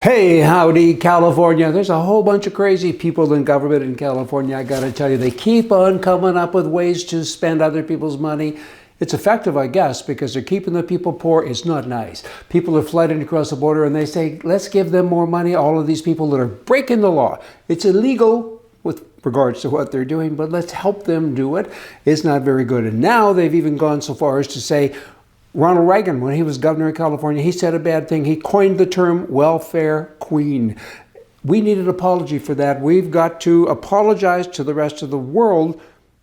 Hey, howdy, California. There's a whole bunch of crazy people in government in California. I got to tell you, they keep on coming up with ways to spend other people's money. It's effective, I guess, because they're keeping the people poor. It's not nice. People are flooding across the border and they say, let's give them more money. All of these people that are breaking the law. It's illegal with regards to what they're doing, but let's help them do it. It's not very good. And now they've even gone so far as to say, Ronald Reagan, when he was governor of California, he said a bad thing. He coined the term welfare queen. We need an apology for that. We've got to apologize to the rest of the world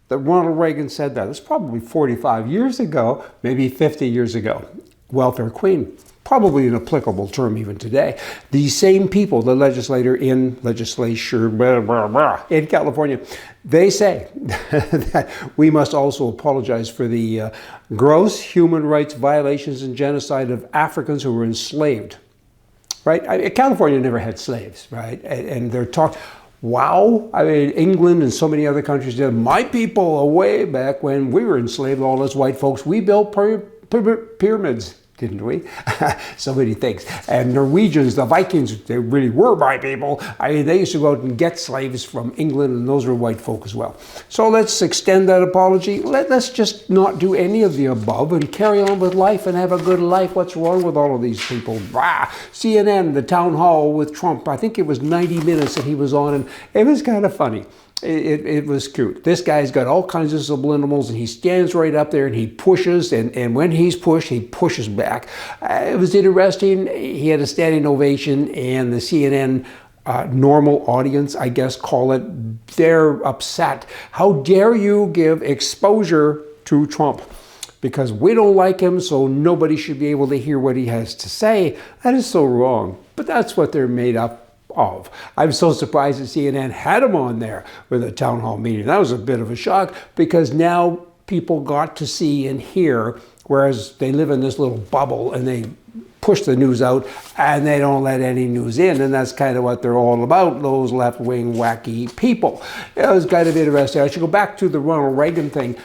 that Ronald Reagan said that. It's probably 45 years ago, maybe 50 years ago. Welfare queen. Probably an applicable term even today. These same people, the legislature in California, they say that we must also apologize for the gross human rights violations and genocide of Africans who were enslaved. Right? California never had slaves, right? And they're talking. Wow. I mean, England and so many other countries did. My people, way back when we were enslaved, all us white folks, we built pyramids, didn't we? So many things. And Norwegians, the Vikings, they really were my people. I mean, they used to go out and get slaves from England, and those were white folk as well. So let's extend that apology. Let's just not do any of the above and carry on with life and have a good life. What's wrong with all of these people? CNN, the town hall with Trump, I think it was 90 minutes that he was on, and it was kind of funny. It was cute. This guy's got all kinds of subliminals, and he stands right up there and he pushes, and when he's pushed, he pushes back. It was interesting. He had a standing ovation, and the CNN normal audience, I guess, call it, they're upset. How dare you give exposure to Trump? Because we don't like him, so nobody should be able to hear what he has to say. That is so wrong, but that's what they're made up of. I'm so surprised that CNN had him on there with a town hall meeting. That was a bit of a shock, because now people got to see and hear, whereas they live in this little bubble and they push the news out and they don't let any news in. And that's kind of what they're all about, those left-wing wacky people. It was kind of interesting. I should go back to the Ronald Reagan thing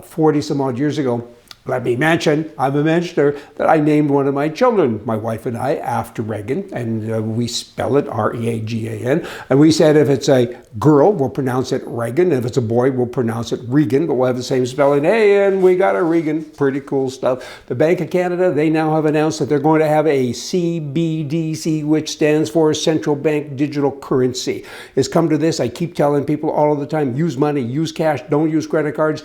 40 some odd years ago. Let me mention, I'm a mentioner, that I named one of my children, my wife and I, after Reagan, and we spell it R-E-A-G-A-N. And we said if it's a girl, we'll pronounce it Reagan. If it's a boy, we'll pronounce it Regan, but we'll have the same spelling. Hey, and we got a Regan. Pretty cool stuff. The Bank of Canada, they now have announced that they're going to have a CBDC, which stands for Central Bank Digital Currency. It's come to this. I keep telling people all of the time, use money, use cash, don't use credit cards.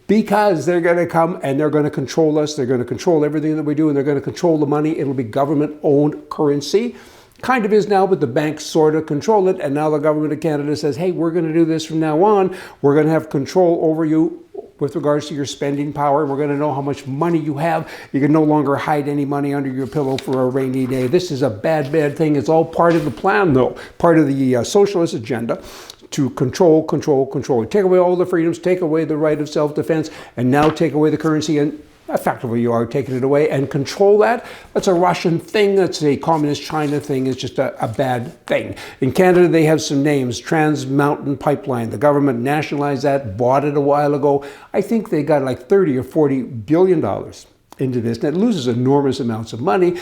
Because they're going to come and they're going to control us. They're going to control everything that we do, and they're going to control the money. It'll be government-owned currency. Kind of is now, but the banks sort of control it. And now the government of Canada says, hey, we're going to do this from now on. We're going to have control over you with regards to your spending power. We're going to know how much money you have. You can no longer hide any money under your pillow for a rainy day. This is a bad, bad thing. It's all part of the plan, though, part of the socialist agenda. To control. Take away all the freedoms, take away the right of self-defense, and now take away the currency, and effectively you are taking it away and control that. That's a Russian thing. That's a communist China thing. It's just a bad thing. In Canada, they have some names. Trans Mountain Pipeline. The government nationalized that, bought it a while ago. I think they got like 30 or 40 billion dollars into this, and it loses enormous amounts of money.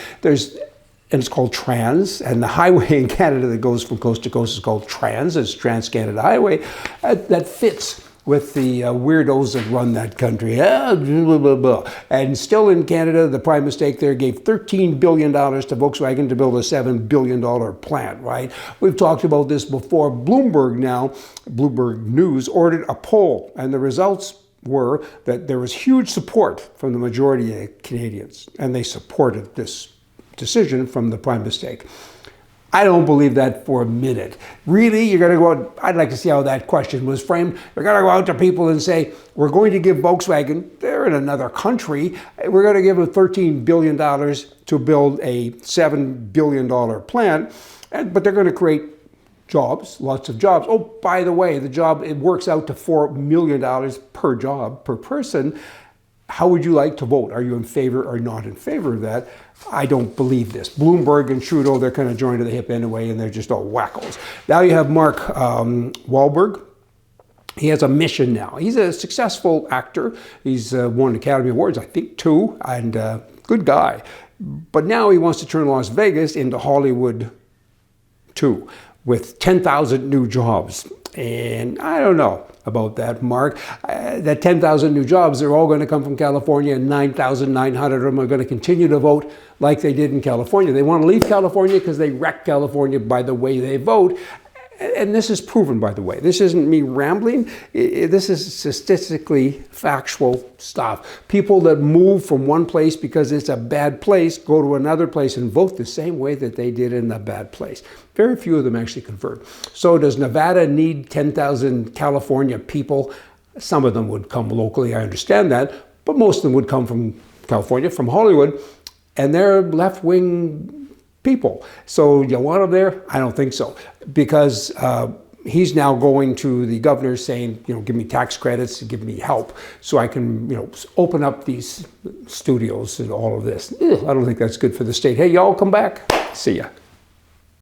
And it's called Trans, and the highway in Canada that goes from coast to coast is called Trans. It's Trans-Canada Highway. That fits with the weirdos that run that country. And still in Canada, the prime mistake there gave $13 billion to Volkswagen to build a $7 billion plant, right? We've talked about this before. Bloomberg News ordered a poll, and the results were that there was huge support from the majority of Canadians, and they supported this decision from the prime mistake. I don't believe that for a minute. Really, you're going to go out, I'd like to see how that question was framed. You're going to go out to people and say, we're going to give Volkswagen, they're in another country, we're going to give them $13 billion to build a $7 billion plant, but they're going to create jobs, lots of jobs. Oh, by the way, it works out to $4 million per job, per person. How would you like to vote? Are you in favor or not in favor of that? I don't believe this. Bloomberg and Trudeau, they're kind of joined to the hip anyway, and they're just all wackos. Now you have Mark Wahlberg. He has a mission now. He's a successful actor. He's won Academy Awards, I think, 2, and good guy. But now he wants to turn Las Vegas into Hollywood too, with 10,000 new jobs. And I don't know about that, Mark. That 10,000 new jobs, they're all going to come from California, and 9,900 of them are going to continue to vote like they did in California. They want to leave California because they wreck California by the way they vote. And this is proven, by the way. This isn't me rambling. This is statistically factual stuff. People that move from one place because it's a bad place go to another place and vote the same way that they did in the bad place. Very few of them actually convert. So does Nevada need 10,000 California people? Some of them would come locally, I understand that, but most of them would come from California, from Hollywood, and they're left-wing people. So you want him there? I don't think so, because he's now going to the governor saying, give me tax credits, give me help so I can, open up these studios and all of this. I don't think that's good for the state. Hey, y'all come back. See ya.